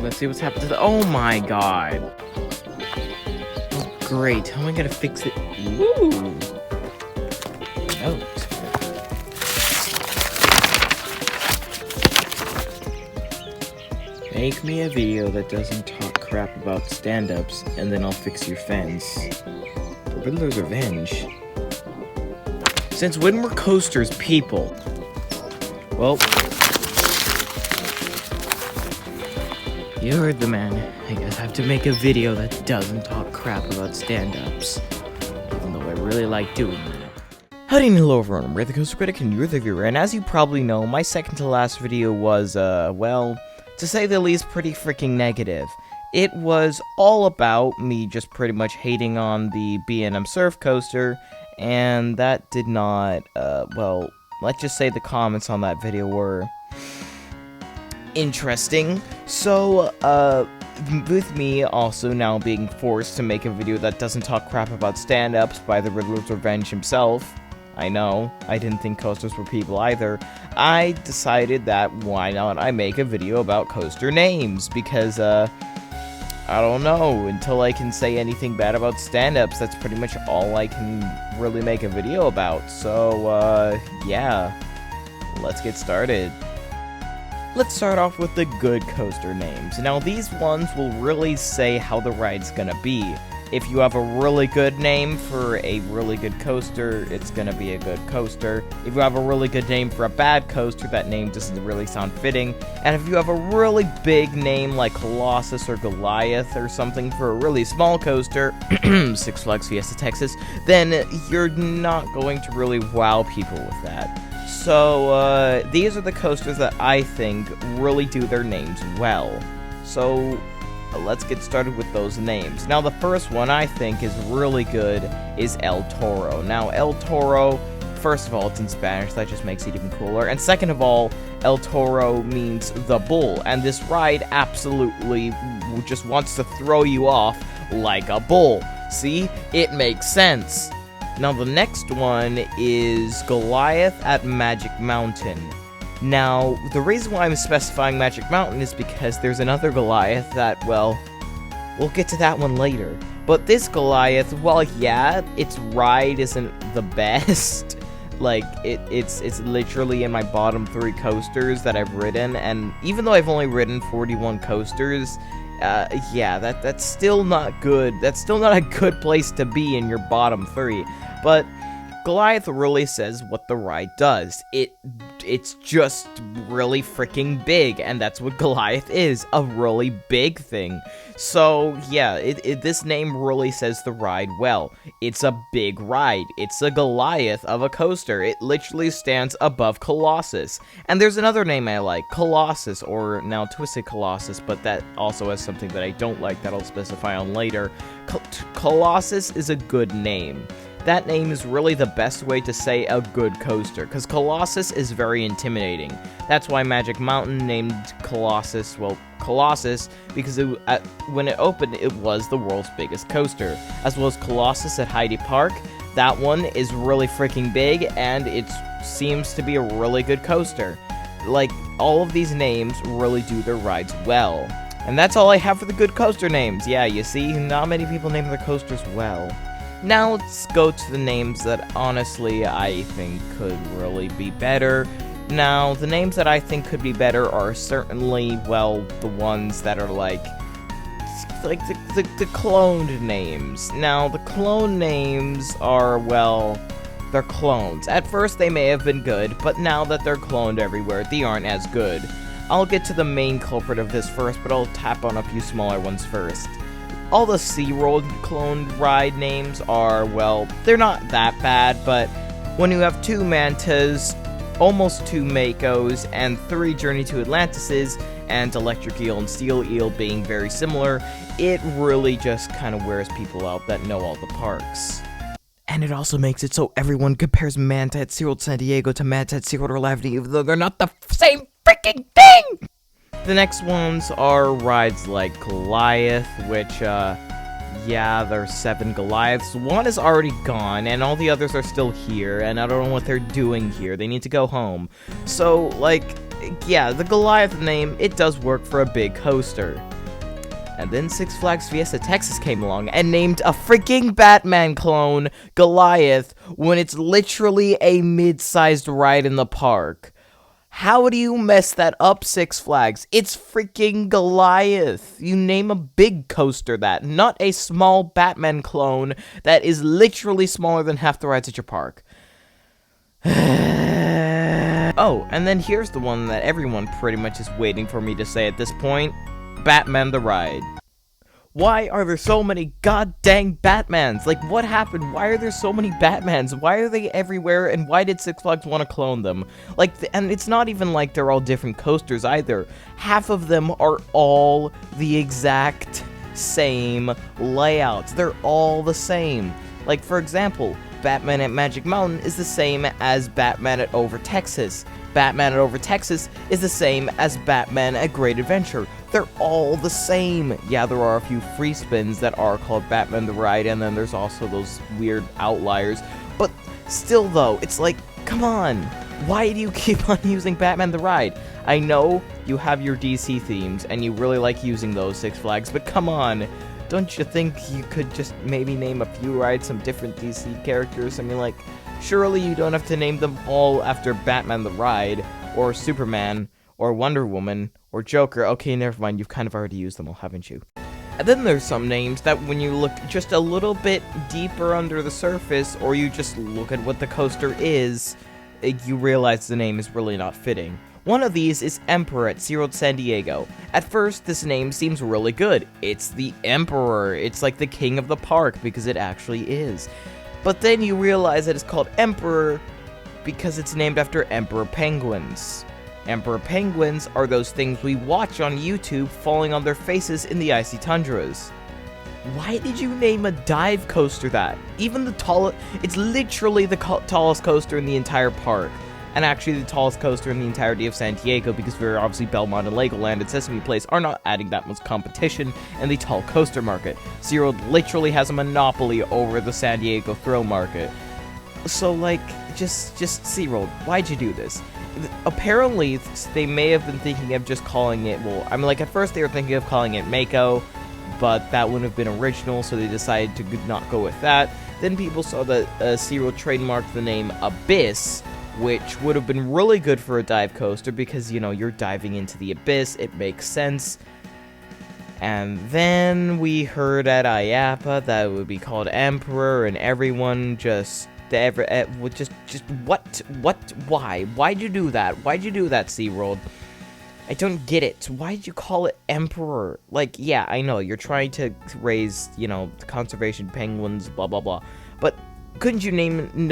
Let's see what's happened to the— oh my god. Oh great, how am I gonna fix it? Woo! Note. Make me a video that doesn't talk crap about stand-ups, and then I'll fix your fence. The Riddler's Revenge. Since when were coasters people? Well, you heard the man. I guess I have to make a video that doesn't talk crap about stand-ups. Even though I really like doing that. Howdy and hello everyone, I'm Ray the Coaster Critic and you're the viewer, and as you probably know, my second to last video was, well, to say the least, pretty freaking negative. It was all about me just pretty much hating on the B&M Surf Coaster, and that did not, well, let's just say the comments on that video were interesting. So, with me also now being forced to make a video that doesn't talk crap about stand-ups by the Riddler's Revenge himself, I know, I didn't think coasters were people either, I decided that why not I make a video about coaster names, because, I don't know, until I can say anything bad about stand-ups, that's pretty much all I can really make a video about. So, yeah, let's get started. Let's start off with the good coaster names. Now, these ones will really say how the ride's gonna be. If you have a really good name for a really good coaster, it's gonna be a good coaster. If you have a really good name for a bad coaster, that name doesn't really sound fitting. And if you have a really big name like Colossus or Goliath or something for a really small coaster, Six Flags Fiesta Texas, then you're not going to really wow people with that. So, these are the coasters that I think really do their names well. So, let's get started with those names. Now, the first one I think is really good is El Toro. Now, El Toro, first of all, it's in Spanish, that just makes it even cooler. And second of all, El Toro means the bull, and this ride absolutely just wants to throw you off like a bull. See? It makes sense. Now, the next one is Goliath at Magic Mountain. Now, the reason why I'm specifying Magic Mountain is because there's another Goliath that, well, we'll get to that one later. But this Goliath, while yeah, its ride isn't the best, like, it's literally in my bottom 3 coasters that I've ridden, and even though I've only ridden 41 coasters, yeah, that's still not good. That's still not a good place to be in your bottom 3. But Goliath really says what the ride does. It's just really freaking big, and that's what Goliath is, a really big thing. So, yeah, this name really says the ride well. It's a big ride. It's a Goliath of a coaster. It literally stands above Colossus. And there's another name I like, Colossus, or now Twisted Colossus, but that also has something that I don't like that I'll specify on later. Colossus is a good name. That name is really the best way to say a good coaster, because Colossus is very intimidating. That's why Magic Mountain named Colossus, well, Colossus, because when it opened, it was the world's biggest coaster. As well as Colossus at Heidi Park, that one is really freaking big, and it seems to be a really good coaster. Like, all of these names really do their rides well. And that's all I have for the good coaster names. Yeah, you see, not many people name their coasters well. Now let's go to the names that honestly I think could really be better. Now, the names that I think could be better are certainly, well, the ones that are like the cloned names. Now, the clone names are, well, they're clones. At first they may have been good, but now that they're cloned everywhere, they aren't as good. I'll get to the main culprit of this first, but I'll tap on a few smaller ones first. All the SeaWorld cloned ride names are, well, they're not that bad, but when you have 2 mantas, almost 2 Makos, and 3 Journey to Atlantises, and Electric Eel and Steel Eel being very similar, it really just kind of wears people out that know all the parks. And it also makes it so everyone compares Manta at SeaWorld San Diego to Manta at SeaWorld Orlando, even though they're not the same freaking thing! The next ones are rides like Goliath, which, yeah, there's 7 Goliaths. One is already gone, and all the others are still here, and I don't know what they're doing here. They need to go home. So, like, yeah, the Goliath name, it does work for a big coaster. And then Six Flags Fiesta Texas came along and named a freaking Batman clone Goliath when it's literally a mid-sized ride in the park. How do you mess that up, Six Flags? It's freaking Goliath. You name a big coaster that, not a small Batman clone that is literally smaller than half the rides at your park. Oh, and then here's the one that everyone pretty much is waiting for me to say at this point. Batman the Ride. Why are there so many goddamn Batmans? Like, what happened? Why are there so many Batmans? Why are they everywhere, and why did Six Flags want to clone them? Like, and it's not even like they're all different coasters either. Half of them are all the exact same layouts. They're all the same. Like, for example, Batman at Magic Mountain is the same as Batman at Over Texas. Batman at Over Texas is the same as Batman at Great Adventure. They're all the same. Yeah, there are a few free spins that are called Batman the Ride, and then there's also those weird outliers. But still, though, it's like, come on. Why do you keep on using Batman the Ride? I know you have your DC themes, and you really like using those, Six Flags, but come on. Don't you think you could just maybe name a few rides some different DC characters? I mean, like, surely you don't have to name them all after Batman the Ride, or Superman, or Wonder Woman, or Joker. Okay, never mind, you've kind of already used them all, haven't you? And then there's some names that when you look just a little bit deeper under the surface, or you just look at what the coaster is, you realize the name is really not fitting. One of these is Emperor at SeaWorld San Diego. At first, this name seems really good. It's the Emperor. It's like the king of the park, because it actually is. But then you realize that it's called Emperor because it's named after Emperor penguins. Emperor penguins are those things we watch on YouTube falling on their faces in the icy tundras. Why did you name a dive coaster that? Even the tallest, it's literally the tallest coaster in the entire park. And actually the tallest coaster in the entirety of San Diego, because very obviously Belmont and Legoland and Sesame Place are not adding that much competition in the tall coaster market. SeaWorld literally has a monopoly over the San Diego thrill market. So, like, just SeaWorld, why'd you do this? Apparently, they may have been thinking of just calling it, well, I mean, like, at first they were thinking of calling it Mako, but that wouldn't have been original, so they decided to not go with that. Then people saw that SeaWorld trademarked the name Abyss, which would have been really good for a dive coaster because, you know, you're diving into the abyss, it makes sense. And then we heard at IAAPA that it would be called Emperor, and everyone just why? Why'd you do that? Why'd you do that, SeaWorld? I don't get it. Why'd you call it Emperor? Like, yeah, I know, you're trying to raise, you know, conservation penguins, blah, blah, blah. But couldn't you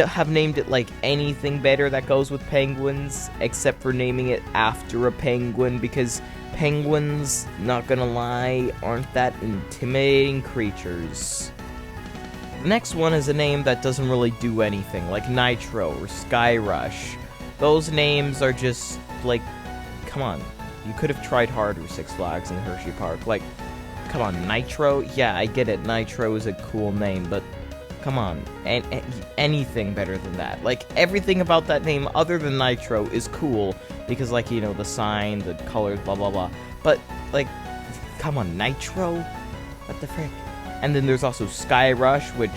have named it, like, anything better that goes with penguins, except for naming it after a penguin? Because penguins, not gonna lie, aren't that intimidating creatures. The next one is a name that doesn't really do anything, like Nitro or Sky Rush. Those names are just, like, come on. You could have tried harder, Six Flags and Hershey Park. Like, come on, Nitro? Yeah, I get it, Nitro is a cool name, but come on, anything better than that. Like, everything about that name other than Nitro is cool, because, like, you know, the sign, the colors, blah, blah, blah. But, like, come on, Nitro? What the frick? And then there's also Sky Rush, which,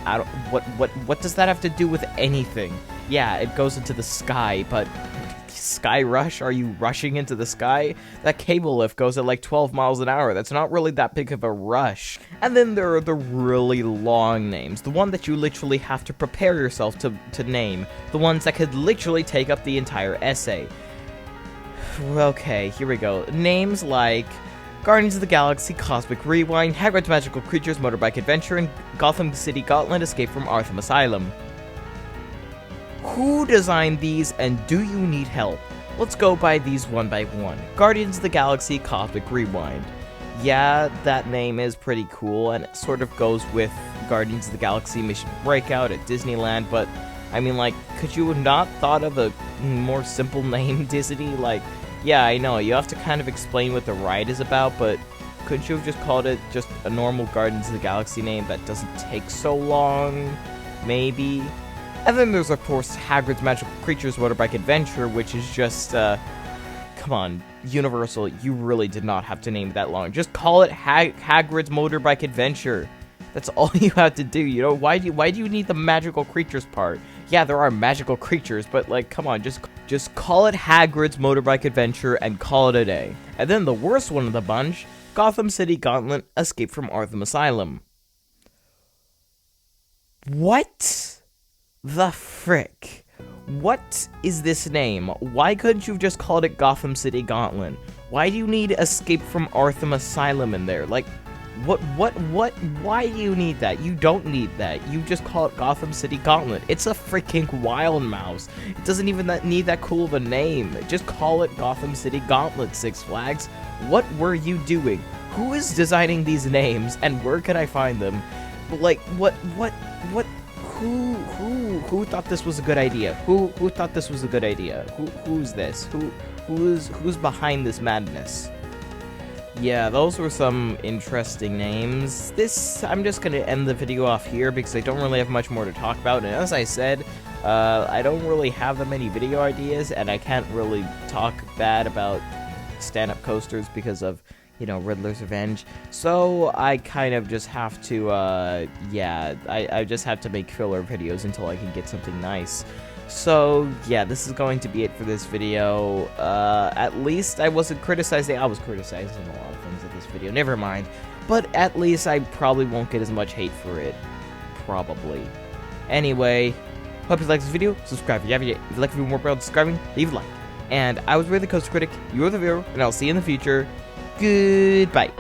I don't, what does that have to do with anything? Yeah, it goes into the sky, but Sky Rush? Are you rushing into the sky? That cable lift goes at like 12 miles an hour. That's not really that big of a rush. And then there are the really long names. The one that you literally have to prepare yourself to name. The ones that could literally take up the entire essay. Okay, here we go. Names like Guardians of the Galaxy, Cosmic Rewind, Hagrid's Magical Creatures, Motorbike Adventure, and Gotham City Gauntlet Escape from Arkham Asylum. Who designed these, and do you need help? Let's go by these one by one. Guardians of the Galaxy Cosmic Rewind. Yeah, that name is pretty cool, and it sort of goes with Guardians of the Galaxy Mission Breakout at Disneyland, but I mean, like, could you have not thought of a more simple name, Disney? Like, yeah, I know, you have to kind of explain what the ride is about, but couldn't you have just called it just a normal Guardians of the Galaxy name that doesn't take so long? Maybe? And then there's, of course, Hagrid's Magical Creatures Motorbike Adventure, which is just, come on, Universal, you really did not have to name it that long. Just call it Hagrid's Motorbike Adventure. That's all you have to do, you know? Why do you need the magical creatures part? Yeah, there are magical creatures, but, like, come on, just call it Hagrid's Motorbike Adventure and call it a day. And then the worst one of the bunch, Gotham City Gauntlet Escape from Arkham Asylum. What the frick? What is this name? Why couldn't you have just called it Gotham City Gauntlet? Why do you need Escape from Arkham Asylum in there? Like, why do you need that? You don't need that. You just call it Gotham City Gauntlet. It's a freaking Wild Mouse. It doesn't even need that cool of a name. Just call it Gotham City Gauntlet, Six Flags. What were you doing? Who is designing these names, and where can I find them? Like, who thought this was a good idea? Who thought this was a good idea? Who's this? Who's behind this madness? Yeah, those were some interesting names. I'm just gonna end the video off here because I don't really have much more to talk about, and as I said, I don't really have that many video ideas, and I can't really talk bad about stand-up coasters because of, you know, Riddler's Revenge. So I kind of just have to, yeah, I just have to make filler videos until I can get something nice. So yeah, this is going to be it for this video. At least I wasn't criticizing. I was criticizing a lot of things in this video. Never mind. But at least I probably won't get as much hate for it. Probably. Anyway, hope you liked this video. Subscribe if you haven't yet. If you'd like to be more about subscribing, leave a like. And I was really the Coaster Critic. You are the viewer, and I'll see you in the future. Goodbye.